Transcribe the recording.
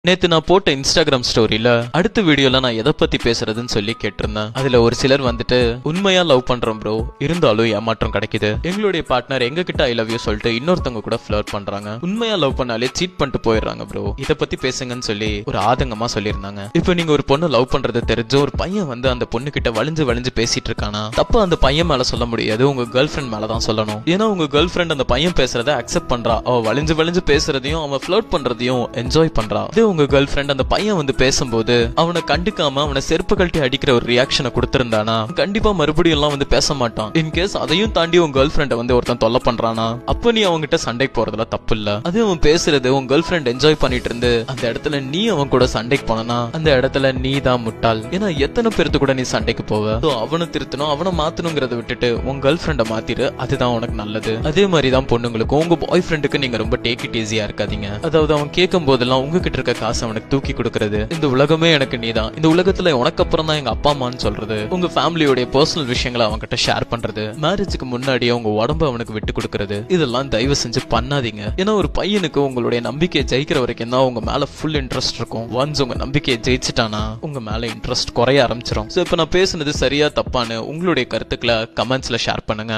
நேத்து நான் போட்ட இன்ஸ்டாகிராம் ஸ்டோரியில அடுத்த வீடியோல நான் எதை பத்தி பேசுறதுன்னு சொல்லி கேட்டிருந்தேன். அதுல ஒரு சிலர் வந்துட்டு உண்மையா லவ் பண்றோம் ப்ரோ, இருந்தாலும் ஏமாற்றம் கிடைக்குது. எங்களுடைய பார்ட்னர் எங்க கிட்ட ஐ லவ் யூ சொல்லிட்டு இன்னொருத்தவங்க கூட ஃபிளர்ட் பண்றாங்க. உண்மையா லவ் பண்ணாலே சீட் பண்ணிட்டு போயிடுறாங்க ப்ரோ, இத பத்தி பேசுங்கன்னு சொல்லி ஒரு ஆதங்கமா சொல்லியிருந்தாங்க. இப்போ நீங்க ஒரு பொண்ணு லவ் பண்றது தெரிஞ்ச ஒரு பையன் வந்து அந்த பொண்ணு கிட்ட வளைஞ்சு பேசிட்டு இருக்கானா, தப்பு அந்த பையன் மேல சொல்ல முடியாது, உங்க கேர்ள் ஃபிரெண்ட் மேலதான் சொல்லணும். ஏன்னா உங்க கேர்ள் ஃபிரெண்ட் அந்த பையன் பேசுறத அக்செப்ட் பண்றா, அவ வளைஞ்சு பேசுறதையும் அவன் ஃபிளர்ட் பண்றதையும் என்ஜாய் பண்றா. உங்க கேர்ள் ஃபிரெண்ட் அந்த பையன் வந்து பேசும்போது அவனை கண்டுக்காம அவனை செருப்பு கழட்டி அடிக்கிற ஒரு ரியாக்ஷனை கொடுத்திருந்தானா கண்டிப்பா மறுபடியும் எல்லாம் வந்து பேச மாட்டான். இன்கேஸ் அதையும் தாண்டி உங்க கேர்ள் ஃபிரெண்ட வந்து ஒருத்தன் தொல்லை பண்றானா, அப்ப நீ அவன்கிட்ட சண்டைக்கு போறதுல தப்பு இல்ல. அது அவன் பேசுறது உங்க கேர்ள் ஃபிரெண்ட் என்ஜாய் பண்ணிட்டு இருந்து அந்த இடத்துல நீ அவன் கூட சண்டைக்கு போனா அந்த இடத்துல நீ தான் முட்டாள். ஏன்னா எத்தனை பேருக்கு கூட நீ சண்டைக்கு போவ. அவனை திருத்தணும், அவனை மாத்தணுங்கிறத விட்டுட்டு உங்க கேர்ள் ஃபிரெண்ட மாத்திரு, அதுதான் உனக்கு நல்லது. அதே மாதிரிதான் பொண்ணுங்களுக்கும் உங்க பாய் ஃப்ரெண்டுக்கு நீங்க ரொம்ப டேக் இட் ஈஸியா இருக்காதீங்க. அதாவது அவன் கேட்கும் போதெல்லாம் உங்ககிட்ட இருக்க காசு அவனுக்கு தூக்கி கொடுக்கறது, இந்த உலகமே எனக்கு நீதான், இந்த உலகத்துல உனக்கு அப்புறம் தான் எங்க அப்பா அம்மான்னு சொல்றது, உங்க ஃபேமிலியோட பர்சனல் விஷயங்களை அவன்கிட்ட ஷேர் பண்றது, மேரேஜுக்கு முன்னாடியே உங்க உடம்பு அவனுக்கு விட்டு கொடுக்கறது, இதெல்லாம் தயவு செஞ்சு பண்ணாதீங்க. ஏன்னா ஒரு பையனுக்கு உங்களுடைய நம்பிக்கையை ஜெயிக்கிற வரைக்கும் தான் உங்க மேல ஃபுல் இன்ட்ரெஸ்ட் இருக்கும். ஒன்ஸ் உங்க நம்பிக்கையை ஜெயிச்சுட்டானா உங்க மேல இன்ட்ரெஸ்ட் குறைய ஆரம்பிச்சிடும். சோ இப்ப நான் பேசுனது சரியா தப்பான்னு உங்களுடைய கருத்துக்களை கமெண்ட்ஸ்ல ஷேர் பண்ணுங்க.